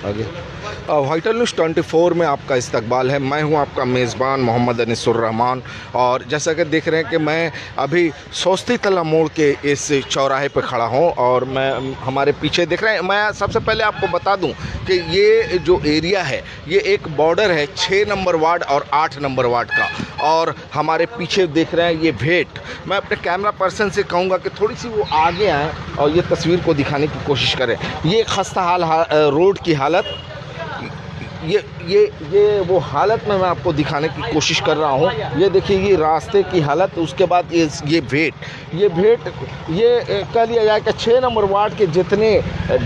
आगे vital news 24 में आपका इस्तकबाल है। मैं हूं आपका मेज़बान मोहम्मद अनीसुर रहमान। और जैसा कि देख रहे हैं कि मैं अभी सोस्ती तला मोड़ के इस चौराहे पर खड़ा हूं और मैं हमारे पीछे देख रहे हैं। मैं सबसे पहले आपको बता दूं कि ये जो एरिया है ये एक बॉर्डर है 6 नंबर वार्ड और 8 नंबर वार्ड का। और हमारे पीछे देख रहे हैं ये भेंट। मैं अपने कैमरा पर्सन से कहूँगा कि थोड़ी सी वो आगे आएँ और ये तस्वीर को दिखाने की कोशिश करें। ये खस्ता हाल रोड की हालत, ये वो हालत में मैं आपको दिखाने की कोशिश कर रहा हूँ। ये देखिए ये रास्ते की हालत। उसके बाद ये भेंट ये कह लिया जाए कि 6 नंबर वार्ड के जितने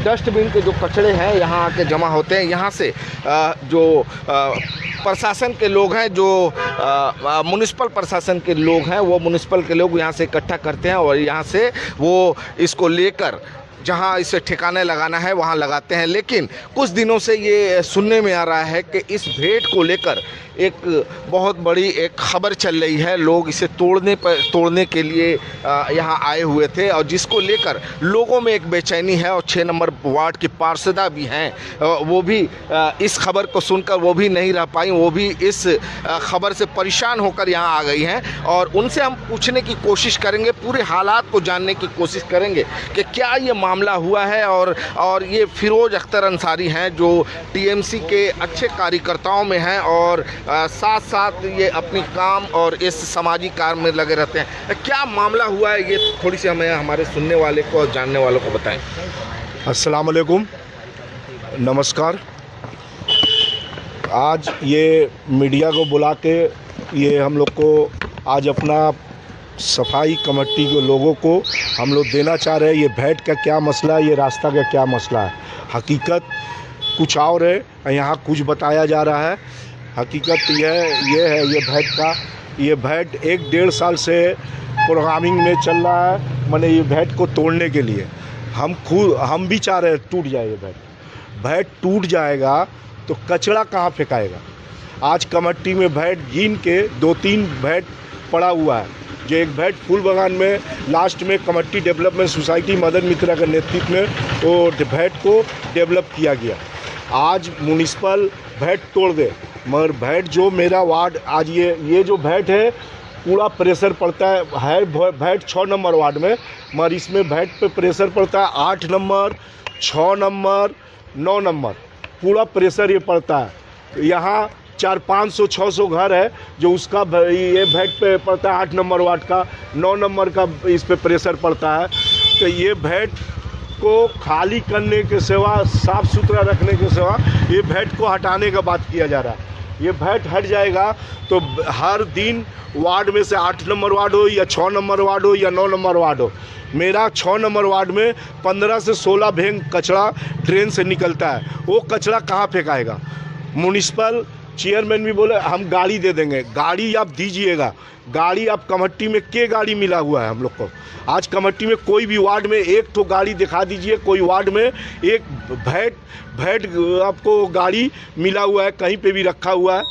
डस्टबिन के जो कचरे हैं यहाँ आके जमा होते हैं। यहाँ से जो प्रशासन के लोग हैं, जो म्युनिसिपल प्रशासन के लोग हैं, वो म्युनिसिपल के लोग यहाँ से इकट्ठा करते हैं और यहाँ से वो इसको लेकर जहाँ इसे ठिकाने लगाना है वहाँ लगाते हैं। लेकिन कुछ दिनों से ये सुनने में आ रहा है कि इस भेंट को लेकर एक बहुत बड़ी एक खबर चल रही है। लोग इसे तोड़ने के लिए यहाँ आए हुए थे और जिसको लेकर लोगों में एक बेचैनी है। और 6 नंबर वार्ड की पार्षदा भी हैं, वो भी इस खबर को सुनकर वो भी नहीं रह पाई, वो भी इस खबर से परेशान होकर यहाँ आ गई हैं। और उनसे हम पूछने की कोशिश करेंगे, पूरे हालात को जानने की कोशिश करेंगे कि क्या ये मामला हुआ है। और ये फिरोज अख्तर अंसारी हैं जो टीएमसी के अच्छे कार्यकर्ताओं में हैं और साथ साथ ये अपनी काम और इस सामाजिक कार्य में लगे रहते हैं। क्या मामला हुआ है ये थोड़ी सी हमें हमारे सुनने वाले को और जानने वालों को बताएं। अस्सलाम वालेकुम, नमस्कार। आज ये मीडिया को बुला के ये हम लोग को आज अपना सफाई कमेटी के लोगों को हम लोग देना चाह रहे हैं। ये भेंट का क्या मसला है, ये रास्ता का क्या मसला है। हकीकत कुछ और है, यहाँ कुछ बताया जा रहा है। हकीकत ये है ये भेंट 1-1.5 साल से प्रोग्रामिंग में चल रहा है। मैंने ये भेंट को तोड़ने के लिए हम भी चाह रहे हैं टूट जाए। ये भेंट टूट जाएगा तो कचरा कहाँ फेंकाएगा। आज कमेटी में भेंट गिन के 2-3 भेंट पड़ा हुआ है। जो एक भेंट फूल बागान में लास्ट में कमेटी डेवलपमेंट सोसाइटी मदन मित्रा के नेतृत्व में वो भेंट को डेवलप किया गया। आज म्युनिसिपल भेंट तोड़ दे, मगर भेंट जो मेरा वार्ड आज ये जो भेंट है पूरा प्रेशर पड़ता है भेंट 6 नंबर वार्ड में, मगर इसमें भेंट पे प्रेशर पड़ता है 8 नंबर, 6 नंबर, 9 नंबर, पूरा प्रेशर ये पड़ता है। यहाँ 400-500-600 घर है जो उसका ये भेंट पे पड़ता है 8 नंबर वार्ड का, 9 नंबर का इस पे प्रेशर पड़ता है। तो ये भेंट को खाली करने के सिवा, साफ़ सुथरा रखने के सिवा ये भेंट को हटाने का बात किया जा रहा है। ये भेंट हट जाएगा तो हर दिन वार्ड में से 8 नंबर वार्ड हो या 6 नंबर वार्ड हो या 9 नंबर वार्ड हो, मेरा 6 नंबर वार्ड में 15 से 16 बैग कचरा ड्रेन से निकलता है। वो कचरा कहाँ फेंकाएगा। म्युनिसिपल चेयरमैन भी बोले हम गाड़ी दे देंगे, गाड़ी आप दीजिएगा। गाड़ी आप कमेटी में के गाड़ी मिला हुआ है हम लोग को। आज कमेटी में कोई भी वार्ड में एक तो गाड़ी दिखा दीजिए, कोई वार्ड में एक भेंट आपको गाड़ी मिला हुआ है, कहीं पे भी रखा हुआ है।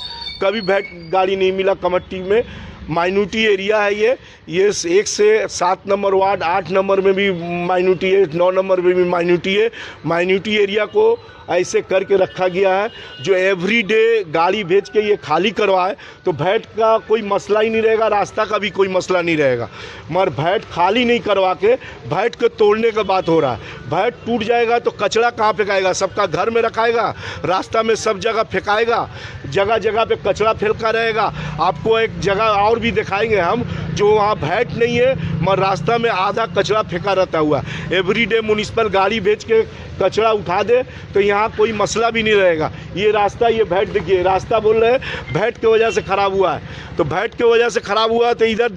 कभी भेंट गाड़ी नहीं मिला कमेटी में। माइनॉरिटी एरिया है ये 1 से 7 नंबर वार्ड, 8 नंबर में भी माइनॉरिटी है, 9 नंबर में भी माइनॉरिटी है। माइनॉरिटी एरिया को ऐसे करके रखा गया है जो एवरीडे गाड़ी भेज के ये खाली करवाए तो भेंट का कोई मसला ही नहीं रहेगा, रास्ता का भी कोई मसला नहीं रहेगा। मगर भेंट खाली नहीं करवा के भेंट को तोड़ने का बात हो रहा है। भेंट टूट जाएगा तो कचरा कहाँ फेंकाएगा, सबका घर में रखाएगा, रास्ता में सब जगह फेंकाएगा, जगह जगह पे कचरा फैलता रहेगा। आपको एक जगह और भी दिखाएंगे हम जो वहाँ भेंट नहीं है मगर रास्ता में आधा कचरा फेंका रहता हुआ। एवरीडे म्युनिसिपल गाड़ी भेज के कचरा उठा दे तो यहाँ कोई मसला भी नहीं रहेगा। ये रास्ता, ये भेंट देखिए, रास्ता बोल रहे हैं भेंट की वजह से ख़राब हुआ है। तो भेंट की वजह से ख़राब हुआ तो इधर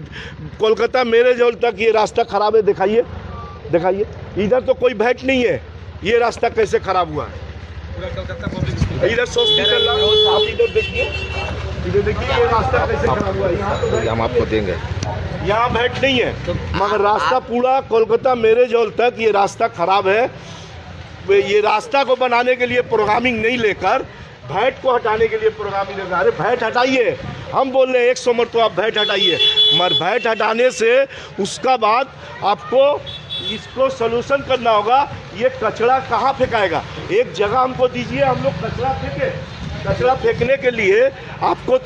कोलकाता मेरे जोल तक ये रास्ता ख़राब है। दिखाइए, इधर तो कोई भेंट नहीं है, ये रास्ता कैसे ख़राब हुआ है। इधर हॉस्पिटल आप इधर देखिए, ये रास्ता कैसे ख़राब हुआ है। यहाँ तो हम आपको देंगे, यहाँ भेंट नहीं है मगर रास्ता पूरा कोलकाता मेरे जोल तक ये रास्ता ख़राब है। ये रास्ता को बनाने के लिए प्रोग्रामिंग नहीं लेकर भेंट को हटाने के लिए प्रोग्रामिंग लगा रहे। भेंट हटाइए, हम बोल रहे हैं 100 मरतबा आप भेंट हटाइए, मगर भेंट हटाने से उसका बाद आपको इसको सलूशन करना होगा ये कचरा कहाँ फेंकाएगा? एक जगह हमको दीजिए, हम लोग कचरा फेंके। कचरा फेंकने के लिए आपको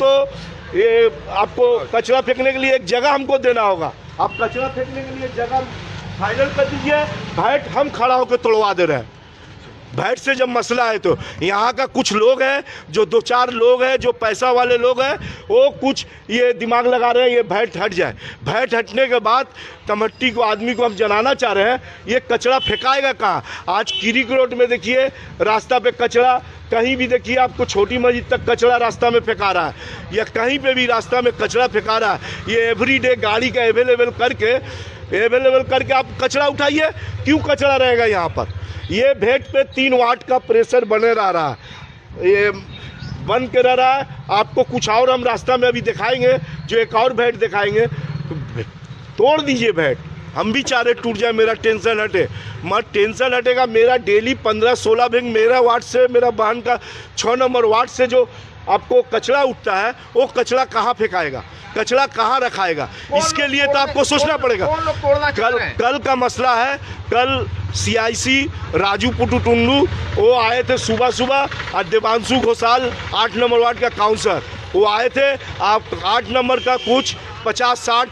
कचरा फेंकने के लिए एक जगह हमको देना होगा। आप कचरा फेंकने के लिए जगह फाइनल कर दीजिए। भैट हम खड़ा होकर तोड़वा दे रहे हैं। भैट से जब मसला है तो यहाँ का कुछ लोग हैं, जो 2-4 लोग हैं, जो पैसा वाले लोग हैं, वो कुछ ये दिमाग लगा रहे हैं ये भैट हट जाए। भैट हटने के बाद कमेटी को, आदमी को हम जनाना चाह रहे हैं, ये कचरा फेंकाएगा कहाँ? आज किरिक रोड में देखिए रास्ता पे कचरा, कहीं भी देखिए आपको छोटी मस्जिद तक कचरा रास्ता में फेंका रहा है, या कहीं पे भी रास्ता में कचरा फेंका रहा है। ये एवरीडे गाड़ी का अवेलेबल करके आप कचरा उठाइए। क्यों कचरा रहेगा यहाँ पर? ये भेंट पे 3 वाट का प्रेशर बने रहा है, ये बन के रहा है। आपको कुछ और हम रास्ता में अभी दिखाएंगे, जो एक और भेंट दिखाएंगे। तोड़ दीजिए भेंट, हम भी चाह रहे टूट जाए, मेरा टेंशन हटे। मत टेंशन हटेगा मेरा। डेली 15-16 भेंट मेरा वार्ड से, मेरा बहन का 6 नंबर वार्ड से जो आपको कचरा उठता है, वो कचरा कहाँ फेंकाएगा? कचरा कहाँ रखाएगा? इसके लिए तो आपको सोचना पड़ेगा। कल का मसला है, कल CIC राजू पुटू टुंडू वो आए थे सुबह, और देवांशु घोषाल 8 नंबर वार्ड का काउंसलर वो आए थे। आप 8 नंबर का कुछ 50-60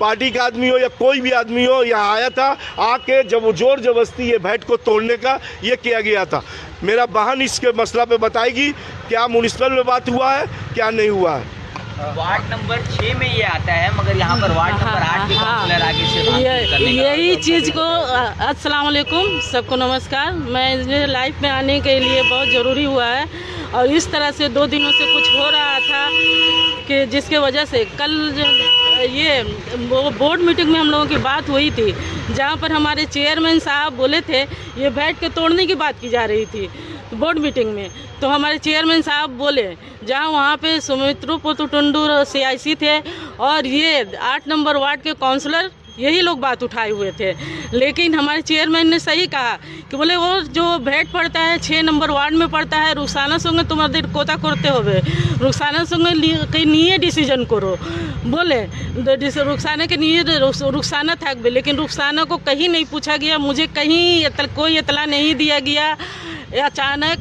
पार्टी का आदमी हो या कोई भी आदमी हो यहाँ आया था। आके जब वो जोर जबरदस्ती ये भेंट को तोड़ने का ये किया गया था। मेरा बहन इसके मसला पे बताएगी क्या म्युनिसिपल में बात हुआ है, क्या नहीं हुआ है। वार्ड नंबर 6 में ये आता है, मगर यहाँ पर वार्ड नंबर 8 के काउंसलर आगे से यही चीज़ को अस्सलाम वालेकुम, सबको नमस्कार। मैं लाइफ में आने के लिए बहुत ज़रूरी हुआ है, और इस तरह से 2 दिनों से कुछ हो रहा था कि जिसके वजह से कल ये बोर्ड मीटिंग में हम लोगों की बात हुई थी, जहाँ पर हमारे चेयरमैन साहब बोले थे ये भेंट के तोड़ने की बात की जा रही थी बोर्ड मीटिंग में। तो हमारे चेयरमैन साहब बोले, जहाँ वहाँ पे सुमित्रो पुटू टुंडू CIC थे और ये 8 नंबर वार्ड के काउंसलर, यही लोग बात उठाए हुए थे। लेकिन हमारे चेयरमैन ने सही कहा कि बोले वो जो भेंट पड़ता है 6 नंबर वार्ड में पड़ता है, रुखसाना संगे तुम्हारे कोता करते होवे, रुखसाना संगे निये डिसीजन करो बोले। रुखसाना के लिए रुखसाना थाकबे, लेकिन रुखसाना को कहीं नहीं पूछा गया, मुझे कहीं कोई इतला नहीं दिया गया। अचानक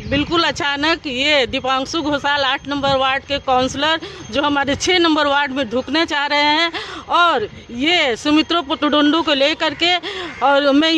बिल्कुल अचानक ये दीपांशु घोषाल 8 नंबर वार्ड के काउंसलर जो हमारे 6 नंबर वार्ड में ढुकने चाह रहे हैं, और ये सुमित्रो पुटू टुंडू को लेकर के, और मैं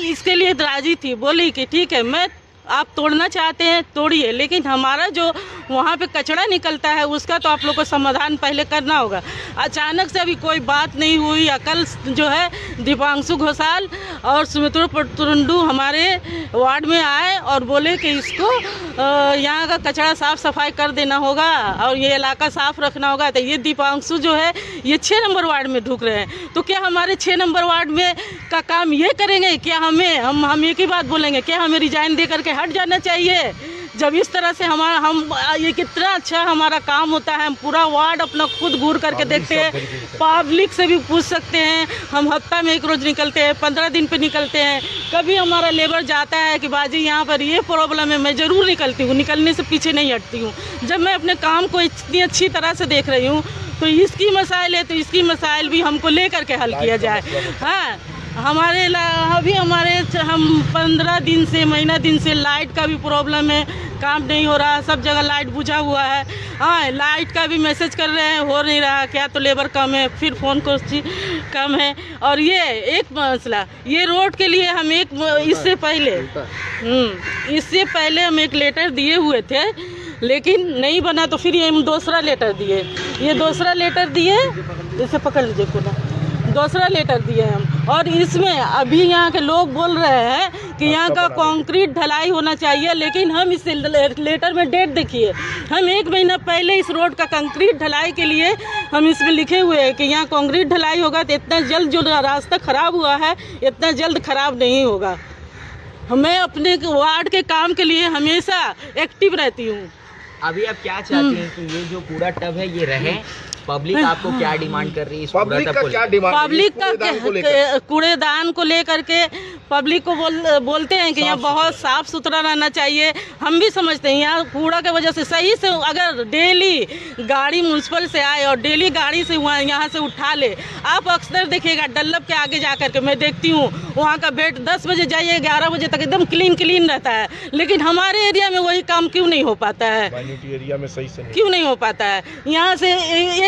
इसके लिए राजी थी। बोली कि ठीक है, मैं आप तोड़ना चाहते हैं तोड़िए, लेकिन हमारा जो वहाँ पे कचरा निकलता है उसका तो आप लोग को समाधान पहले करना होगा। अचानक से अभी कोई बात नहीं हुई। कल जो है दीपांशु घोषाल और सुमित्रो टुंडू हमारे वार्ड में आए और बोले कि इसको यहाँ का कचरा साफ़ सफाई कर देना होगा और ये इलाका साफ़ रखना होगा। तो ये दीपांशु जो है ये 6 नंबर वार्ड में ढुक रहे हैं, तो क्या हमारे 6 नंबर वार्ड में का काम ये करेंगे? क्या हम एक ही बात बोलेंगे, क्या हमें रिजाइन दे करके हट जाना चाहिए? जब इस तरह से ये कितना अच्छा हमारा काम होता है, हम पूरा वार्ड अपना खुद घूर करके देखते हैं, पब्लिक से भी पूछ सकते हैं। हम हफ्ता में 1 रोज़ निकलते हैं, 15 दिन पे निकलते हैं। कभी हमारा लेबर जाता है कि बाजी यहाँ पर ये प्रॉब्लम है, मैं ज़रूर निकलती हूँ, निकलने से पीछे नहीं हटती हूँ। जब मैं अपने काम को इतनी अच्छी तरह से देख रही हूँ तो इसकी मसाइल है, तो इसकी मसाइल भी हमको ले करके हल किया जाए। हाँ, हम 15 दिन से, महीना दिन से लाइट का भी प्रॉब्लम है, काम नहीं हो रहा, सब जगह लाइट बुझा हुआ है। हाँ, लाइट का भी मैसेज कर रहे हैं, हो नहीं रहा, क्या तो लेबर कम है, फिर फ़ोन कॉस्ट कम है। और ये एक मसला, ये रोड के लिए हम इससे पहले हम एक लेटर दिए हुए थे, लेकिन नहीं बना, तो फिर ये हम दूसरा लेटर दिए। इसे पकड़ लीजिए पूरा, दूसरा लेटर दिए हम। और इसमें अभी यहाँ के लोग बोल रहे हैं कि यहाँ का कंक्रीट ढलाई होना चाहिए, लेकिन हम इस लेटर में डेट देखिए, हम 1 महीना पहले इस रोड का कंक्रीट ढलाई के लिए हम इसमें लिखे हुए हैं कि यहाँ कंक्रीट ढलाई होगा तो इतना जल्द जो रास्ता ख़राब हुआ है इतना जल्द ख़राब नहीं होगा। मैं अपने वार्ड के काम के लिए हमेशा एक्टिव रहती हूँ। अभी आप क्या चाहती हैं कि ये जो कूड़ा टब है ये रहे? पब्लिक आपको क्या डिमांड कर रही है? पब्लिक का क्या डिमांड? पब्लिक का कूड़ेदान को लेकर के पब्लिक को बोलते हैं कि यहाँ बहुत साफ़ सुथरा रहना चाहिए। हम भी समझते हैं यहाँ कूड़ा की वजह से सही से अगर डेली गाड़ी म्यूनसिपल से आए और डेली गाड़ी से वहाँ यहाँ से उठा ले। आप अक्सर देखिएगा डल्लभ के आगे जा कर के मैं देखती हूँ वहाँ का बेड 10 बजे जाइए 11 बजे तक एकदम क्लीन रहता है, लेकिन हमारे एरिया में वही काम क्यों नहीं हो पाता है? एरिया में सही से क्यों नहीं हो पाता है? यहाँ से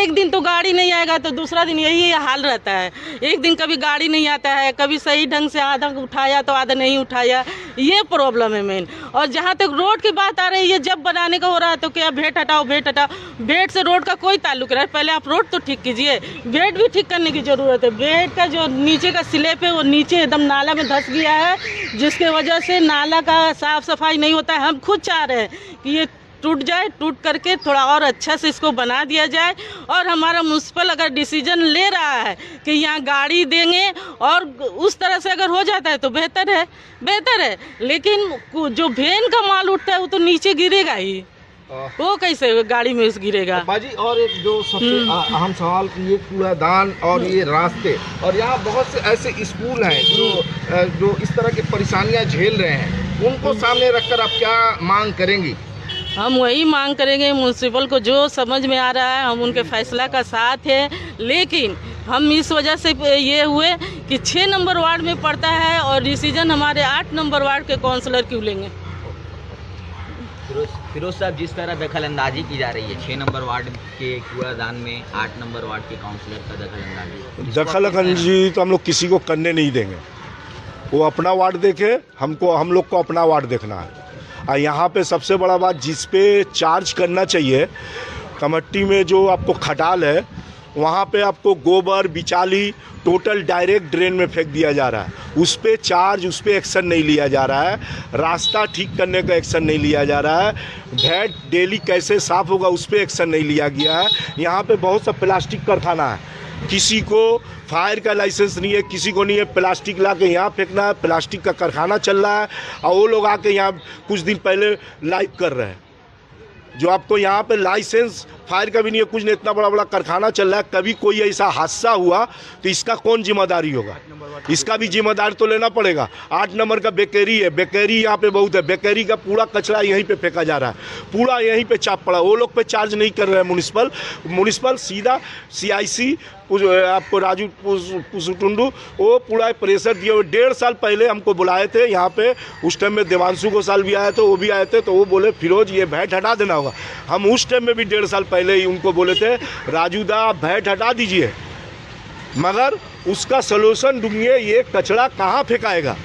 एक दिन तो गाड़ी नहीं आएगा तो दूसरा दिन यही हाल रहता है। एक दिन कभी गाड़ी नहीं आता है, कभी सही ढंग से आधा उठाया तो आधा नहीं उठाया, ये प्रॉब्लम है मेन। और जहाँ तक रोड की बात आ रही है, जब बनाने का हो रहा है तो क्या भेंट हटाओ। भेंट से रोड का कोई ताल्लुक नहीं है। पहले आप रोड तो ठीक कीजिए, भेंट भी ठीक करने की ज़रूरत है। भेंट का जो नीचे का स्लैब है वो नीचे एकदम नाला में धंस गया है, जिसके वजह से नाला का साफ सफाई नहीं होता है। हम खुद चाह रहे हैं कि ये टूट जाए, टूट करके थोड़ा और अच्छा से इसको बना दिया जाए। और हमारा म्यूनसिपल अगर डिसीजन ले रहा है कि यहाँ गाड़ी देंगे और उस तरह से अगर हो जाता है तो बेहतर है। लेकिन जो वेन का माल उठता है वो तो नीचे गिरेगा ही, वो कैसे गाड़ी में गिरेगा? बाजी, और एक जो सबसे अहम सवाल कि ये कूड़ादान और ये रास्ते, और यहाँ बहुत से ऐसे स्कूल हैं जो इस तरह की परेशानियाँ झेल रहे हैं, उनको सामने रखकर आप क्या मांग करेंगी? हम वही मांग करेंगे म्यूनसिपल को, जो समझ में आ रहा है हम उनके फैसला का साथ है। लेकिन हम इस वजह से ये हुए कि 6 नंबर वार्ड में पड़ता है और डिसीजन हमारे 8 नंबर वार्ड के काउंसलर क्यों लेंगे? फिरोज साहब, जिस तरह दखल अंदाजी की जा रही है 6 नंबर वार्ड के कूड़ादान में 8 नंबर वार्ड के काउंसलर का दखल अंदाजी तो हम लोग किसी को करने नहीं देंगे। वो अपना वार्ड देखे, हम लोग को अपना वार्ड देखना है। और यहाँ पे सबसे बड़ा बात जिस पे चार्ज करना चाहिए, कमेटी में जो आपको खटाल है वहाँ पे आपको गोबर बिचाली टोटल डायरेक्ट ड्रेन में फेंक दिया जा रहा है। उस पे चार्ज, उस पे एक्शन नहीं लिया जा रहा है। रास्ता ठीक करने का एक्शन नहीं लिया जा रहा है। भेंट डेली कैसे साफ़ होगा उस पे एक्शन नहीं लिया गया है। यहाँ पे बहुत सा प्लास्टिक कारखाना है, किसी को फायर का लाइसेंस नहीं है, किसी को नहीं है। प्लास्टिक ला के यहाँ फेंकना है, प्लास्टिक का कारखाना चल रहा है और वो लोग आके यहाँ कुछ दिन पहले लाइव कर रहे हैं। जो आपको यहाँ पे लाइसेंस फायर का भी नहीं है, कुछ नहीं, इतना बड़ा बड़ा कारखाना चल रहा है। कभी कोई ऐसा हादसा हुआ तो इसका कौन जिम्मेदारी होगा? इसका भी जिम्मेदारी तो लेना पड़ेगा। 8 नंबर का बेकरी है, बेकरी यहाँ पे बहुत है, बेकरी का पूरा कचरा यहीं पे फेंका जा रहा है, पूरा यहीं पे चाप पड़ा। वो लोग पे चार्ज नहीं कर रहे हैं म्युनिसिपल सीधा CIC आपको राजू पुसुटुंडू वो पूरा प्रेशर दिए हुए। 1.5 साल पहले हमको बुलाए थे यहाँ पे, उस टाइम में देवांशु घोषाल भी आए थे, वो भी आए थे, तो वो बोले फिरोज ये भेंट हटा देना होगा। हम उस टाइम में भी 1.5 साल पहले ही उनको बोले थे राजू दा आप भेंट हटा दीजिए, मगर उसका सलूशन ढूंढिए। ये कचरा कहाँ फेंकाएगा?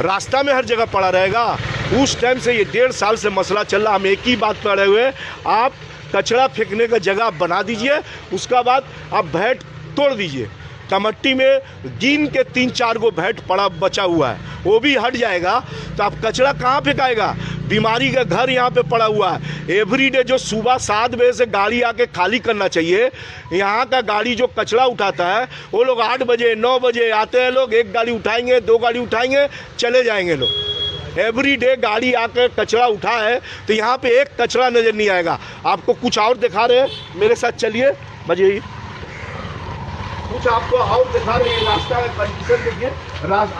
रास्ता में हर जगह पड़ा रहेगा। उस टाइम से ये 1.5 साल से मसला चल रहा। हम एक ही बात पड़े हुए, आप कचरा फेंकने का जगह बना दीजिए, उसका बाद आप भेंट तोड़ दीजिए। कमेटी में गिन के 3-4 गो भेंट पड़ा बचा हुआ है, वो भी हट जाएगा तो आप कचरा कहाँ फेंकाएगा? बीमारी का घर यहाँ पे पड़ा हुआ है। एवरीडे जो सुबह 7 बजे से गाड़ी आके खाली करना चाहिए, यहाँ का गाड़ी जो कचरा उठाता है वो लोग 8 बजे 9 बजे आते हैं। लोग 1 गाड़ी उठाएंगे, 2 गाड़ी उठाएंगे, चले जाएंगे लोग। एवरीडे गाड़ी आकर कचरा उठा है तो यहाँ पे एक कचरा नज़र नहीं आएगा। आपको कुछ और दिखा रहे हैं, मेरे साथ चलिए, बजाइए। कुछ आपको और दिखा रहे हैं, रास्ता का कंडीशन देखिए।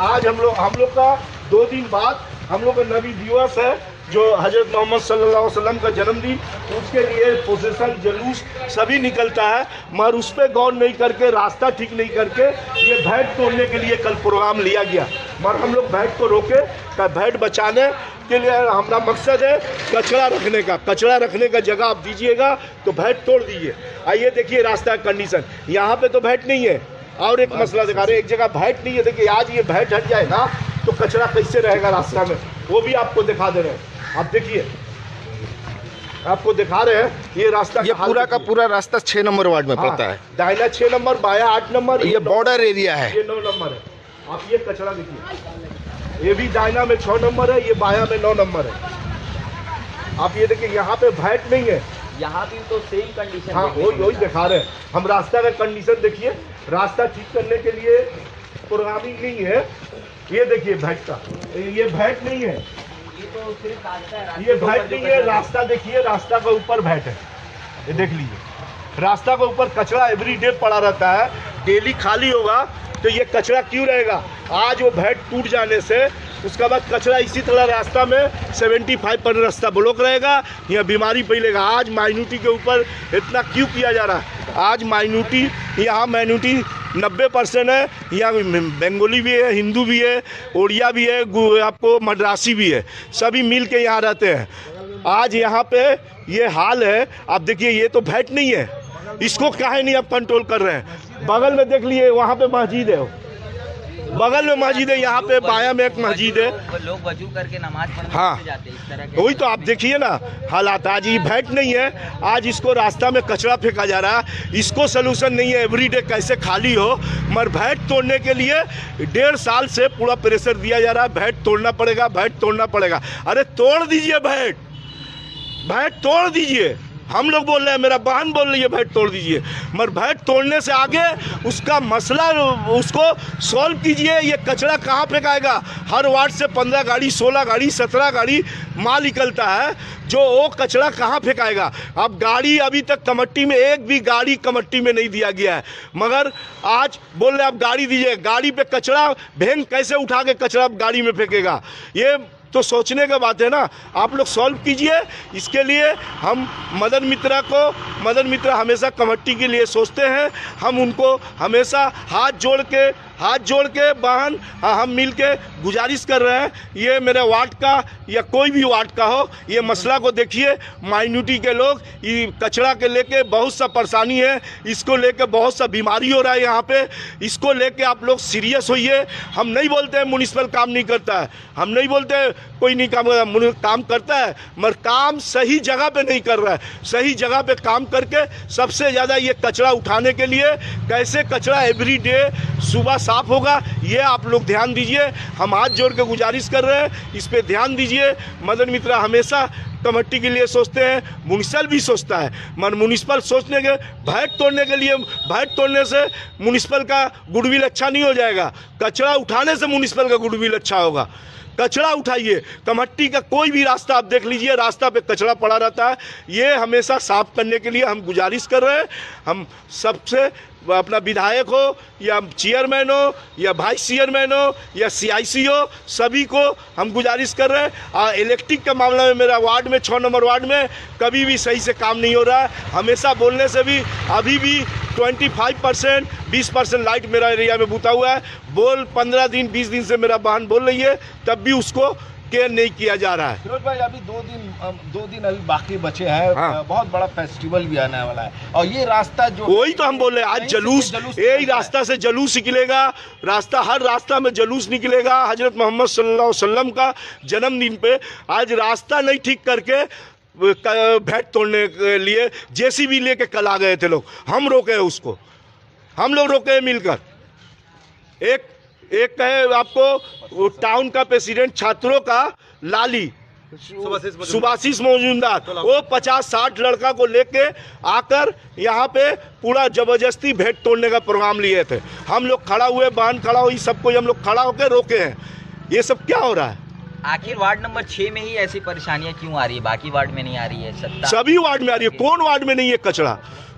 आज हम लोग का 2 दिन बाद हम लोग का नबी दिवस है, जो हज़रत मोहम्मद सल्लल्लाहु अलैहि वसल्लम का जन्मदिन, उसके लिए प्रोसेसन जुलूस सभी निकलता है, मगर उस पर गौर नहीं करके, रास्ता ठीक नहीं करके ये भेंट तोड़ने के लिए कल प्रोग्राम लिया गया। मगर हम लोग भेंट को रोके, भेंट बचाने के लिए हमारा मकसद है कचरा रखने का। कचरा रखने का जगह आप दीजिएगा तो भेंट तोड़ दीजिए। आइए देखिए रास्ता का कंडीशन, यहाँ पे तो भेंट नहीं है। और एक मसला दिखा रहे हैं, एक जगह भेंट नहीं है। देखिए आज ये भेंट हट जाए ना तो कचरा कैसे रहेगा रास्ता में, वो भी आपको दिखा दे रहे हैं। आप देखिए, आपको दिखा रहे हैं ये रास्ता, ये पूरा का पूरा रास्ता 6 नंबर वार्ड में पड़ता है। दाहिना 6 नंबर, बाया 8 नंबर, ये बॉर्डर एरिया है, ये 9 नंबर है। आप ये कचरा देखिए, ये भी दाहिना में 6 नंबर है, ये बाया में 9 नंबर है। आप ये देखिए, यहाँ पे भेंट नहीं है, यहाँ भी तो सेम कंडीशन। हाँ, वही दिखा रहे हैं हम। रास्ता का कंडीशन देखिए, रास्ता ठीक करने के लिए प्रोग्रामिंग नहीं है। ये देखिए भेंट का, ये भेंट नहीं है, तो सिर्फ रास्ता है, ये भेंट नहीं है। रास्ता देखिए, रास्ता के ऊपर भेंट है, ये देख लीजिए। रास्ता के ऊपर कचरा एवरीडे पड़ा रहता है, डेली खाली होगा तो ये कचरा क्यों रहेगा। आज वो भेंट टूट जाने से उसका बाद कचरा इसी तरह रास्ता में 75% रास्ता ब्लॉक रहेगा, यहाँ बीमारी फैलेगा। आज माइनॉरिटी के ऊपर इतना क्यों किया जा रहा है। आज माइनॉरिटी यहाँ माइनॉरिटी 90% है, यहाँ बंगाली भी है, हिंदू भी है, उड़िया भी है, आपको मद्रासी भी है, सभी मिल के यहाँ रहते हैं। आज यहाँ पे ये हाल है। आप देखिए ये तो भेंट नहीं है, इसको काहे नहीं आप कंट्रोल कर रहे हैं। बगल में देख लिए वहाँ पे मस्जिद है, बगल में मस्जिद है, यहाँ पे बाया में एक मस्जिद है, लोग वजू करके नमाज पढ़ने हाँ जाते हैं इस तरह के। वही तो आप देखिए ना हालात। आज ये भेंट नहीं है, आज इसको रास्ता में कचरा फेंका जा रहा है, इसको सलूशन नहीं है एवरीडे कैसे खाली हो। मगर भेंट तोड़ने के लिए 1.5 साल से पूरा प्रेशर दिया जा रहा है, भेंट तोड़ना पड़ेगा, भेंट तोड़ना पड़ेगा। अरे तोड़ दीजिए भेंट, भेंट तोड़ दीजिए। हम लोग बोल रहे हैं, मेरा बहन बोल रही है भेंट तोड़ दीजिए, मगर भेंट तोड़ने से आगे उसका मसला उसको सॉल्व कीजिए। ये कचरा कहाँ फेंकाएगा। हर वार्ड से 15 गाड़ी, 16 गाड़ी, 17 गाड़ी माल निकलता है, जो वो कचरा कहाँ फेंकाएगा। अब गाड़ी अभी तक कमेटी में एक भी गाड़ी कमेटी में नहीं दिया गया है, मगर आज बोल रहे आप गाड़ी दीजिए। गाड़ी पे कचरा भेंग कैसे उठा के कचरा गाड़ी में फेंकेगा, ये तो सोचने का बात है ना। आप लोग सॉल्व कीजिए। इसके लिए हम मदन मित्रा हमेशा कमेटी के लिए सोचते हैं। हम उनको हमेशा हाथ जोड़ के बहन हम मिल के गुजारिश कर रहे हैं। ये मेरे वार्ड का या कोई भी वार्ड का हो, ये मसला को देखिए। माइनॉरिटी के लोग ये कचरा के लेके बहुत सा परेशानी है, इसको लेके बहुत सा बीमारी हो रहा है यहाँ पे। इसको लेके आप लोग सीरियस होइए। हम नहीं बोलते हैं म्युनिसिपल काम नहीं करता है, हम नहीं बोलते कोई नहीं काम करता है, मगर काम सही जगह पे नहीं कर रहा है। सही जगह पे काम करके सबसे ज़्यादा ये कचरा उठाने के लिए कैसे कचरा एवरीडे सुबह साफ होगा, ये आप लोग ध्यान दीजिए। हम हाथ जोड़ के गुजारिश कर रहे हैं, इस पे ध्यान दीजिए। मदन मित्रा हमेशा कमेटी के लिए सोचते हैं, म्युनिसिपल भी सोचता है, मगर म्युनिसिपल सोचने के भेंट तोड़ने के लिए, भेंट तोड़ने से म्युनिसिपल का गुडविल अच्छा नहीं हो जाएगा। कचरा उठाने से म्युनिसिपल का गुडविल अच्छा होगा। कचरा उठाइए। कमेटी का कोई भी रास्ता आप देख लीजिए, रास्ता पे कचरा पड़ा रहता है, ये हमेशा साफ करने के लिए हम गुजारिश कर रहे हैं। हम सबसे अपना विधायक हो या चेयरमैन हो या वाइस चेयरमैन हो या CIC हो, सभी को हम गुजारिश कर रहे हैं। इलेक्ट्रिक का मामला में मेरा वार्ड में 6 नंबर वार्ड में कभी भी सही से काम नहीं हो रहा है। हमेशा बोलने से भी अभी भी 25% 20% लाइट मेरा एरिया में बूता हुआ है। बोल 15 दिन 20 दिन से मेरा बहन बोल रही है, तब भी उसको केयर नहीं किया जा रहा है। फिरोज भाई अभी 2 दिन अभी बाकी बचे हैं। हाँ। बहुत बड़ा फेस्टिवल भी आने वाला है, और ये रास्ता जो वही तो हम बोल रहे हैं, आज जलूस यही रास्ता से जलूस निकलेगा। रास्ता हर रास्ता में जलूस निकलेगा। हजरत मोहम्मद सल्लल्लाहु अलैहि वसल्लम का जन्मदिन पे आज रास्ता नहीं ठीक करके भेंट तोड़ने के लिए JCB लेके कल आ गए थे लोग। हम रोके उसको, हम लोग रोके मिलकर। एक कहे आपको टाउन का प्रेसिडेंट छात्रों का लाली सुभाषिस मौजूदार, वो 50-60 लड़का को लेके आकर यहाँ पे पूरा जबरदस्ती भेंट तोड़ने का प्रोग्राम लिए थे। हम लोग खड़ा हुए, बहन खड़ा हुई, सबको हम लोग खड़ा होकर रोके हैं। ये सब क्या हो रहा है। आखिर वार्ड नंबर 6 में ही ऐसी परेशानियां क्यों आ रही है, बाकी वार्ड में नहीं आ रही है? सभी वार्ड में आ रही है। कौन वार्ड में नहीं है कचरा,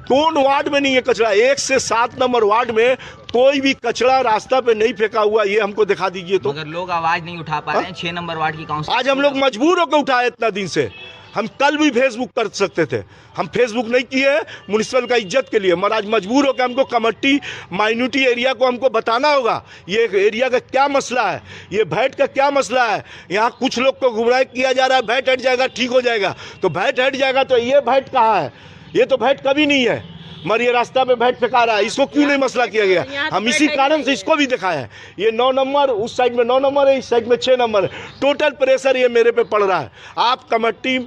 कौन वार्ड में नहीं है कचरा। 1 से 7 नंबर वार्ड में कोई भी कचरा रास्ता पे नहीं फेंका हुआ, ये हमको दिखा दीजिए। तो मगर लोग आवाज नहीं उठा पा रहे हैं। 6 नंबर वार्ड की काउंसिल आज हम लोग मजबूर होकर उठाए इतना दिन से। हम कल भी फेसबुक कर सकते थे, हम फेसबुक नहीं किए म्युनिसिपल का इज्जत के लिए, मगर आज मजबूर होकर हमको कमेटी माइनॉरिटी एरिया को हमको बताना होगा ये एरिया का क्या मसला है, ये भेंट का क्या मसला है। यहाँ कुछ लोग को गुमराह किया जा रहा है, भेंट हट जाएगा ठीक हो जाएगा। तो भेंट हट जाएगा तो ये भेंट कहाँ है, ये तो भेंट कभी नहीं है। मगर ये रास्ता में भेंट फेंका रहा है, इसको क्यों नहीं मसला किया गया। हम इसी कारण से इसको भी दिखाए हैं। ये 9 नंबर, उस साइड में 9 नंबर है, इस साइड में 6 नंबर है। टोटल प्रेशर ये मेरे पे पड़ रहा है। आप कमेटी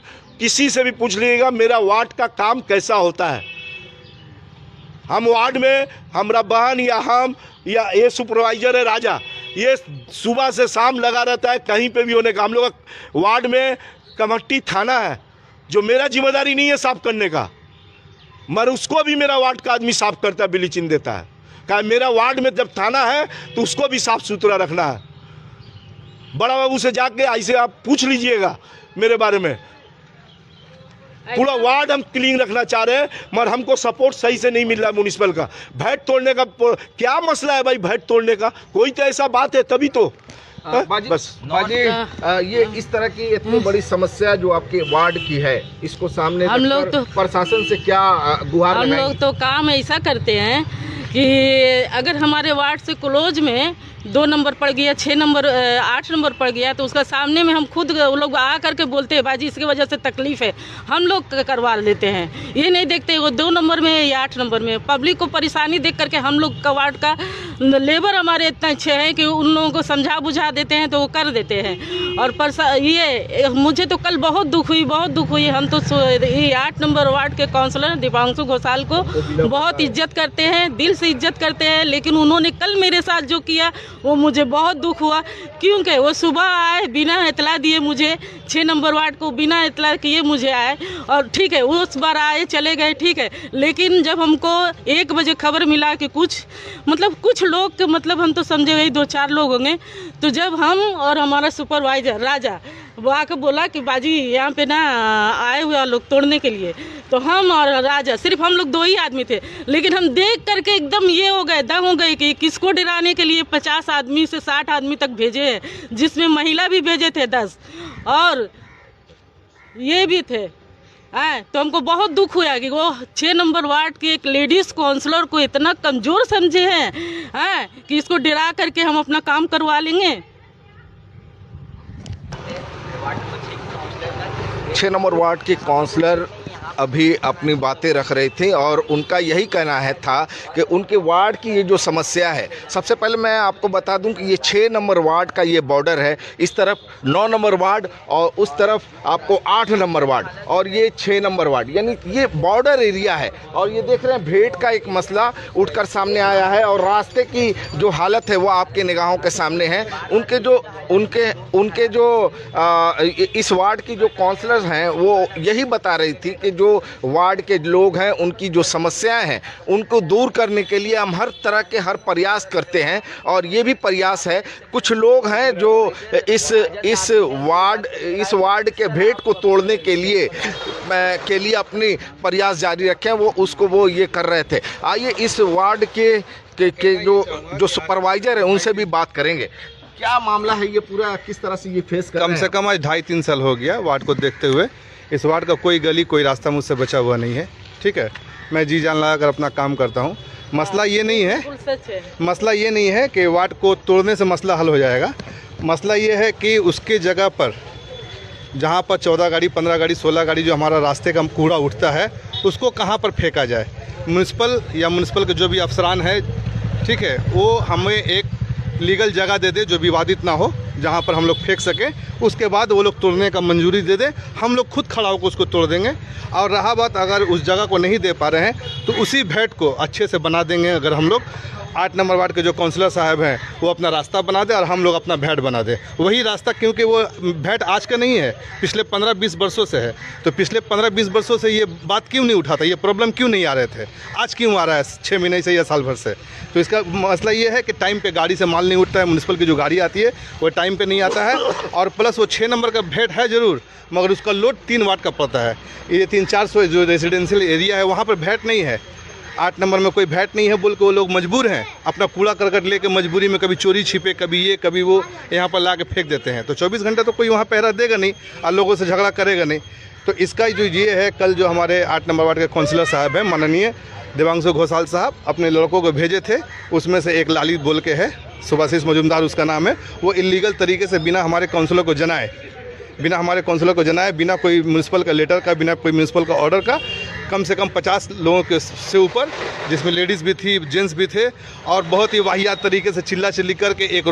किसी से भी पूछ लीजिएगा मेरा वार्ड का काम कैसा होता है। हम वार्ड में हमारा बहन या हम या ये सुपरवाइजर है राजा, ये सुबह से शाम लगा रहता है कहीं पे भी होने का। हम लोग वार्ड में कमेटी थाना है, जो मेरा जिम्मेदारी नहीं है साफ करने का, मगर उसको भी मेरा वार्ड का आदमी साफ करता है, ब्लीचिंग देता है। क्या मेरा वार्ड में जब थाना है तो उसको भी साफ सुथरा रखना है। बड़ा बाबू से जाके ऐसे आप पूछ लीजिएगा मेरे बारे में। पूरा वार्ड हम क्लीन रखना चाह रहे हैं, मगर हमको सपोर्ट सही से नहीं मिल रहा है म्यूनिसिपल का। भैट तोड़ने का क्या मसला है भाई? भैट तोड़ने का कोई तो ऐसा बात है तभी तो बाजी, बस बाजी ये इस तरह की इतनी बड़ी समस्या जो आपके वार्ड की है, इसको सामने हम लोग तो प्रशासन से क्या गुहार हम लगाएंगे? लोग तो काम ऐसा करते हैं कि अगर हमारे वार्ड से क्लोज में 2 नंबर पड़ गया, 6 नंबर 8 नंबर पड़ गया, तो उसका सामने में हम खुद वो लोग आ करके बोलते हैं बाजी इसकी वजह से तकलीफ है, हम लोग करवा लेते हैं। ये नहीं देखते वो 2 नंबर में या 8 नंबर में। पब्लिक को परेशानी देख करके हम लोग का वार्ड का लेबर हमारे इतना अच्छे हैं कि उन लोगों को समझा बुझा देते हैं तो वो कर देते हैं। और ये मुझे तो कल बहुत दुख हुई। हम तो ये 8 नंबर वार्ड के काउंसलर दीपांशु घोषाल को बहुत इज्जत करते हैं, दिल से इज्जत करते हैं, लेकिन उन्होंने कल मेरे साथ जो किया वो मुझे बहुत दुख हुआ, क्योंकि वो सुबह आए बिना इतला दिए मुझे, 6 नंबर वार्ड को बिना इतला किए मुझे आए, और ठीक है उस बार आए चले गए, ठीक है, लेकिन जब हमको 1 बजे खबर मिला कि कुछ लोग के मतलब हम तो समझे वही 2-4 लोग होंगे, तो जब हम और हमारा सुपरवाइजर राजा वो आकर बोला कि बाजी यहाँ पे ना आए हुए लोग तोड़ने के लिए, तो हम और राजा सिर्फ हम लोग 2 ही आदमी थे, लेकिन हम देख करके एकदम ये हो गए, दंग हो गए कि किसको डराने के लिए 50 आदमी से 60 आदमी तक भेजे हैं, जिसमें महिला भी भेजे थे 10 और ये भी थे। तो हमको बहुत दुख हुआ कि वो 6 नंबर वार्ड की एक लेडीज़ काउंसलर को इतना कमज़ोर समझे हैं कि इसको डरा करके हम अपना काम करवा लेंगे। 6 नंबर वार्ड के काउंसलर अभी अपनी बातें रख रहे थे और उनका यही कहना था कि उनके वार्ड की ये जो समस्या है, सबसे पहले मैं आपको बता दूं कि ये 6 नंबर वार्ड का ये बॉर्डर है, इस तरफ 9 नंबर वार्ड और उस तरफ आपको 8 नंबर वार्ड और ये 6 नंबर वार्ड, यानी ये बॉर्डर एरिया है। और ये देख रहे हैं भेंट का एक मसला उठकर सामने आया है और रास्ते की जो हालत है वो आपके निगाहों के सामने है। उनके जो इस वार्ड की जो काउंसलर्स हैं वो यही बता रही थी कि जो वार्ड के लोग हैं उनकी जो समस्याएं हैं उनको दूर करने के लिए हम हर तरह के हर प्रयास करते हैं, और ये भी प्रयास है कुछ लोग हैं जो इस वार्ड के भेंट को तोड़ने के लिए अपनी प्रयास जारी रखें, वो ये कर रहे थे। आइए इस वार्ड के जो सुपरवाइजर है उनसे भी बात करेंगे। क्या मामला है ये पूरा, किस तरह से ये फेस कर रहे हैं? कम से कम आज 2.5-3 साल हो गया वार्ड को देखते हुए। इस वार्ड का कोई गली कोई रास्ता मुझसे बचा हुआ नहीं है, ठीक है। मैं जी जान लगा कर अपना काम करता हूँ। मसला ये नहीं है कि वार्ड को तोड़ने से मसला हल हो जाएगा। मसला ये है कि उसके जगह पर जहाँ पर 14 गाड़ी 15 गाड़ी 16 गाड़ी जो हमारा रास्ते का कूड़ा उठता है उसको कहाँ पर फेंका जाए। म्यूनिसिपल के जो भी अफसरान है, ठीक है, वो हमें एक लीगल जगह दे दे जो विवादित ना हो, जहाँ पर हम लोग फेंक सकें, उसके बाद वो लोग तोड़ने का मंजूरी दे दे, हम लोग खुद खड़ा होकर उसको तोड़ देंगे। और रहा बात अगर उस जगह को नहीं दे पा रहे हैं तो उसी भेंट को अच्छे से बना देंगे। अगर हम लोग 8 नंबर वार्ड के जो काउंसलर साहब हैं वो अपना रास्ता बना दे और हम लोग अपना भेंट बना दे, वही रास्ता, क्योंकि वो भेंट आज का नहीं है, पिछले 15-20 वर्षों से है। तो पिछले 15-20 वर्षों से ये बात क्यों नहीं उठाता, ये प्रॉब्लम क्यों नहीं आ रहे थे, आज क्यों आ रहा है 6 महीने से या साल भर से? तो इसका मसला ये है कि टाइम पे गाड़ी से माल नहीं उठता है। म्यूनिसिपल की जो गाड़ी आती है वो टाइम पे नहीं आता है, और प्लस वो 6 नंबर का भेंट है ज़रूर, मगर उसका लोड 3 वार्ड का पड़ता है। ये 300-400 जो रेजिडेंशियल एरिया है वहाँ पर भेंट नहीं है। 8 नंबर में कोई भेंट नहीं है बोल के वो लोग मजबूर हैं अपना कूड़ा करकट लेके, मजबूरी में कभी चोरी छिपे, कभी ये कभी वो यहाँ पर ला के फेंक देते हैं। तो 24 घंटे तो कोई वहाँ पहरा देगा नहीं और लोगों से झगड़ा करेगा नहीं। तो इसका जो ये है, कल जो हमारे 8 नंबर वार्ड के काउंसलर साहब हैं माननीय दीपांशु घोषाल साहब अपने लड़कों को भेजे थे, उसमें से एक लालित बोल के है, सुभाषिष मजुमदार उसका नाम है, वो इलीगल तरीके से बिना हमारे काउंसलर को जनाए, बिना कोई म्यूनिसिपल का लेटर का, बिना कोई म्यूनिसिपल का ऑर्डर का, कम से कम 50 लोगों के से ऊपर, जिसमें लेडीज़ भी थी, जेंट्स भी थे, और बहुत ही वाहियात तरीके से चिल्ला चिल्ली करके एक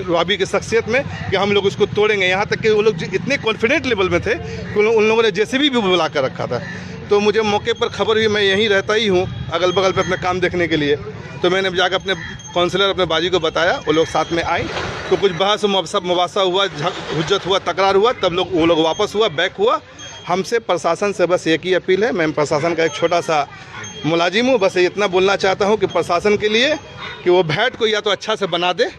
रुआबी की शख्सियत में कि हम लोग उसको तोड़ेंगे। यहाँ तक कि वो लोग इतने कॉन्फिडेंट लेवल में थे कि उन लोगों ने जेसीबी भी बुला कर रखा था। तो मुझे मौके पर खबर हुई, मैं यहीं रहता ही हूँ अगल बगल पे अपने काम देखने के लिए, तो मैंने जाकर अपने काउंसलर अपने बाजी को बताया, वो लोग साथ में आए, तो कुछ बहस मुबासा हुआ, हुज्जत हुआ, तकरार हुआ, तब वो लोग वापस हुआ, बैक हुआ। हमसे प्रशासन से बस एक ही अपील है, मैं प्रशासन का एक छोटा सा मुलाजिम हूँ, बस इतना बोलना चाहता हूँ कि प्रशासन के लिए कि वो भेंट को या तो अच्छा से बना दे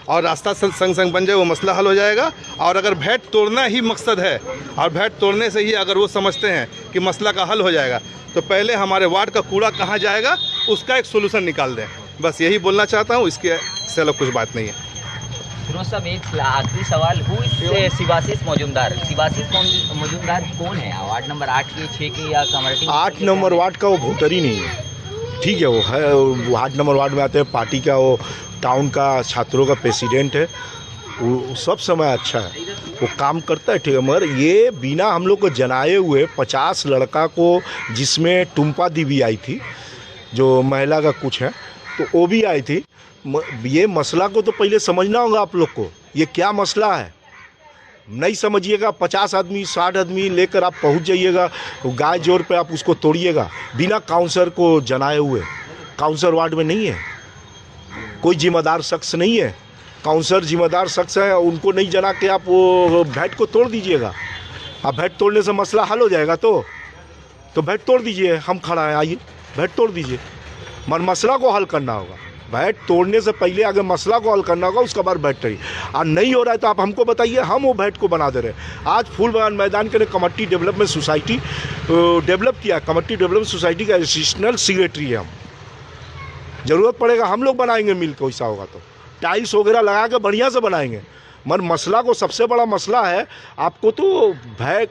और रास्ता संग संग बन जाए, वो मसला हल हो जाएगा। और अगर भैट तोड़ना ही मकसद है और भैट तोड़ने से ही अगर वो समझते हैं कि मसला का हल हो जाएगा, तो पहले हमारे वार्ड का कूड़ा कहाँ जाएगा उसका एक सोल्यूशन निकाल दें। बस यही बोलना चाहता हूँ, इसके से अलग कुछ बात नहीं है। फिरोज साहब, एक आखिरी सवाल, शिवाशीष मजूमदार कौन है? वार्ड नंबर 8 के, 6 के या कमेटी? 8 नंबर वार्ड का वो वोटर ही नहीं है, ठीक है। वो है 8 नंबर वार्ड में आते हैं, पार्टी का वो टाउन का छात्रों का प्रेसिडेंट है, वो सब समय अच्छा है, वो काम करता है, ठीक है। मगर ये बिना हम लोग को जनाए हुए 50 लड़का को, जिसमें टुम्पा दी भी आई थी, जो महिला का कुछ है, तो वो भी आई थी। ये मसला को तो पहले समझना होगा आप लोग को, ये क्या मसला है। नहीं समझिएगा, 50 आदमी 60 आदमी लेकर आप पहुंच जाइएगा, गाय जोर पे आप उसको तोड़िएगा बिना काउंसलर को जनाए हुए। काउंसलर वार्ड में नहीं है, कोई जिम्मेदार शख्स नहीं है, काउंसलर जिम्मेदार शख्स है, उनको नहीं जना के आप वो भैट को तोड़ दीजिएगा। आप भैट तोड़ने से मसला हल हो जाएगा, तो भैट तोड़ दीजिए, हम खड़ा हैं, आइए भैट तोड़ दीजिए। मगर मसला को हल करना होगा, भैट तोड़ने से पहले अगर मसला को हल करना होगा, उसके बाद भैट तोड़िए। और नहीं हो रहा है तो आप हमको बताइए, हम वो भैट को बना दे रहे हैं। आज फूलबागान मैदान के कमेटी डेवलपमेंट सोसाइटी डेवलप किया, कमेटी डेवलपमेंट सोसाइटी का एडिशनल सेक्रेटरी है हम। ज़रूरत पड़ेगा हम लोग बनाएंगे मिल के, वैसा होगा तो टाइल्स वगैरह लगा के बढ़िया से बनाएंगे। मगर मसला को, सबसे बड़ा मसला है आपको तो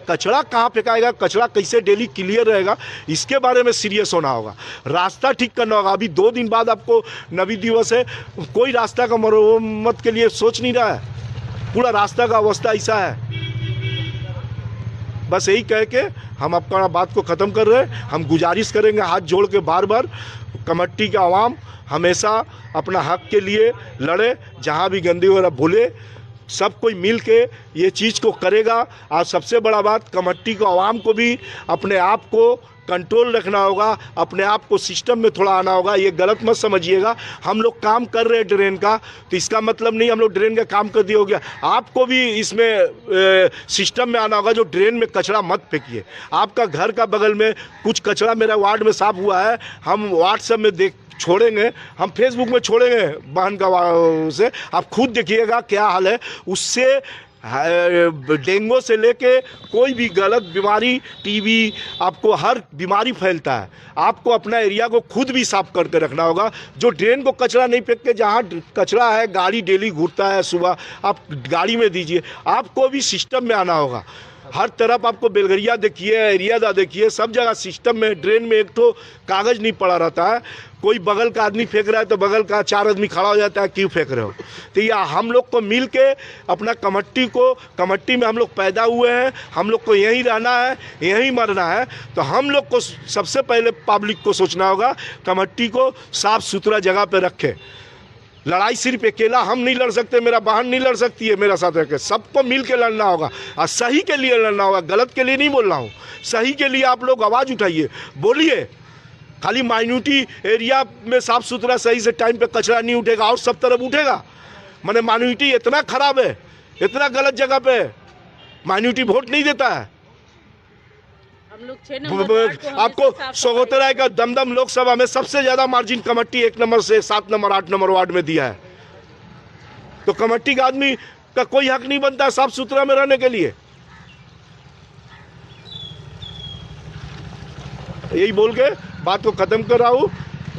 कचरा कहाँ फेंकाएगा, कचरा कैसे डेली क्लियर रहेगा, इसके बारे में सीरियस होना होगा। रास्ता ठीक करना होगा। अभी 2 दिन बाद आपको नबी दिवस है, कोई रास्ता का मरम्मत के लिए सोच नहीं रहा है, पूरा रास्ता का अवस्था ऐसा है। बस यही कह के हम अपना बात को ख़त्म कर रहे हैं। हम गुजारिश करेंगे हाथ जोड़ के बार बार, कमेटी का आवाम हमेशा अपना हक के लिए लड़े, जहाँ भी गंदगी वगैरह बोले, सब कोई मिल के ये चीज़ को करेगा। और सबसे बड़ा बात, कमेटी को, आवाम को भी अपने आप को कंट्रोल रखना होगा, अपने आप को सिस्टम में थोड़ा आना होगा। ये गलत मत समझिएगा, हम लोग काम कर रहे हैं ड्रेन का, तो इसका मतलब नहीं हम लोग ड्रेन का काम कर दिए हो गया। आपको भी इसमें सिस्टम में आना होगा, जो ड्रेन में कचरा मत फेंकिए। आपका घर का बगल में कुछ कचरा मेरा वार्ड में साफ हुआ है, हम व्हाट्सएप में छोड़ेंगे, हम फेसबुक में छोड़ेंगे बहन का से, आप खुद देखिएगा क्या हाल है। उससे डेंगू से लेके कोई भी गलत बीमारी, टीबी, आपको हर बीमारी फैलता है। आपको अपना एरिया को खुद भी साफ करके रखना होगा। जो ड्रेन को कचरा नहीं फेंक के, जहाँ कचरा है, गाड़ी डेली घूरता है सुबह, आप गाड़ी में दीजिए। आपको भी सिस्टम में आना होगा। हर तरफ आपको बेलगरिया देखिए, एरियादा देखिए, सब जगह सिस्टम में, ड्रेन में एक तो कागज़ नहीं पड़ा रहता है। कोई बगल का आदमी फेंक रहा है तो बगल का 4 आदमी खड़ा हो जाता है, क्यों फेंक रहे हो। तो या हम लोग को मिल के अपना कमेटी में हम लोग पैदा हुए हैं, हम लोग को यहीं रहना है, यहीं मरना है। तो हम लोग को सबसे पहले पब्लिक को सोचना होगा, कमेटी को साफ़ सुथरा जगह पर रखें। लड़ाई सिर्फ अकेला हम नहीं लड़ सकते, मेरा बहन नहीं लड़ सकती है मेरा साथ रखे, सबको मिल के लड़ना होगा और सही के लिए लड़ना होगा, गलत के लिए नहीं बोल रहा हूँ। सही के लिए आप लोग आवाज़ उठाइए, बोलिए। खाली माइनॉरिटी एरिया में साफ़ सुथरा सही से टाइम पे कचरा नहीं उठेगा और सब तरफ उठेगा। माने माइनॉरिटी इतना ख़राब है, इतना गलत जगह पे माइनॉरिटी वोट नहीं देता है। हम लोग 6 नंबर आपको सोगोतरा का दमदम लोकसभा में सबसे ज़्यादा मार्जिन कमेटी 1 नंबर से 7 नंबर 8 नंबर वार्ड में दिया है। तो कमेटी का आदमी का कोई हक नहीं बनता साफ सुथरा में रहने के लिए। यही बोल के बात को ख़त्म कर रहा हूँ।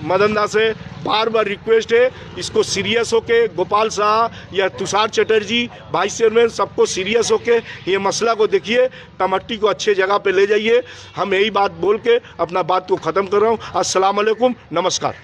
मदन दा से बार बार रिक्वेस्ट है, इसको सीरियस होके गोपाल शाह या तुषार चटर्जी वाइस चेयरमैन सबको सीरियस होके ये मसला को देखिए, कमेटी को अच्छे जगह पे ले जाइए। हम यही बात बोल के अपना बात को ख़त्म कर रहा हूँ। अस्सलाम वालेकुम, नमस्कार।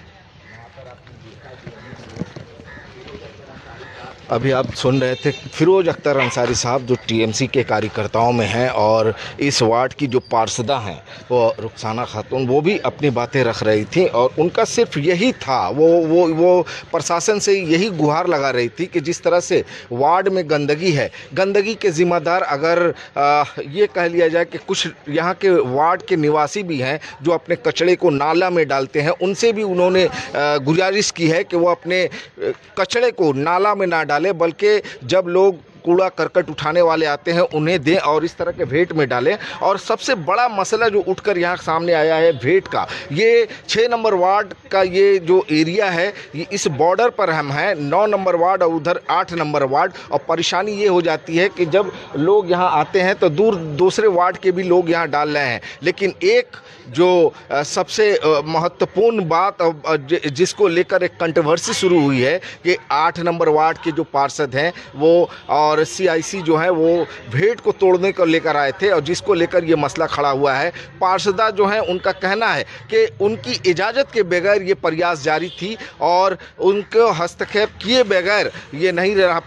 अभी आप सुन रहे थे फिरोज अख्तर अंसारी साहब, जो टीएमसी के कार्यकर्ताओं में हैं, और इस वार्ड की जो पार्षदा हैं वो रुखसाना खातून, वो भी अपनी बातें रख रही थी। और उनका सिर्फ यही था, वो प्रशासन से यही गुहार लगा रही थी कि जिस तरह से वार्ड में गंदगी है, गंदगी के ज़िम्मेदार अगर ये कह लिया जाए कि कुछ यहाँ के वार्ड के निवासी भी हैं जो अपने कचड़े को नाला में डालते हैं, उनसे भी उन्होंने गुजारिश की है कि वो अपने कचड़े को नाला में ना डालें, बल्कि जब लोग कूड़ा करकट उठाने वाले आते हैं उन्हें दें और इस तरह के भेंट में डालें। और सबसे बड़ा मसला जो उठकर यहाँ सामने आया है भेंट का, ये 6 नंबर वार्ड का ये जो एरिया है ये इस बॉर्डर पर हम हैं, 9 नंबर वार्ड और उधर 8 नंबर वार्ड। और परेशानी ये हो जाती है कि जब लोग यहाँ आते हैं तो दूसरे वार्ड के भी लोग यहाँ डाल रहे हैं। लेकिन एक जो सबसे महत्वपूर्ण बात जिसको लेकर एक कंट्रोवर्सी शुरू हुई है कि 8 नंबर वार्ड के जो पार्षद हैं वो और CIC जो है वो भेंट को तोड़ने को लेकर आए थे और जिसको लेकर ये मसला खड़ा हुआ है। पार्षदा जो हैं उनका कहना है कि उनकी इजाज़त के बगैर ये प्रयास जारी थी और उनको हस्तक्षेप किए बगैर ये नहीं रह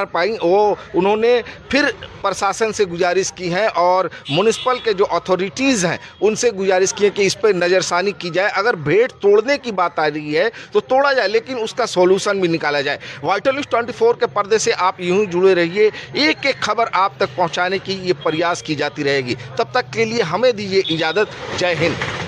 पाई। उन्होंने फिर प्रशासन से गुजारिश की है और म्युनिसिपल के जो अथॉरिटीज़ हैं उनसे गुजारिश की है कि इस पर नज़रसानी की जाए। अगर भेंट तोड़ने की बात आ रही है तो तोड़ा जाए, लेकिन उसका सॉल्यूशन भी निकाला जाए। वाइटल न्यूज़ 24 के पर्दे से आप यूं ही जुड़े रहिए, एक एक खबर आप तक पहुंचाने की ये प्रयास की जाती रहेगी। तब तक के लिए हमें दीजिए इजाज़त। जय हिंद।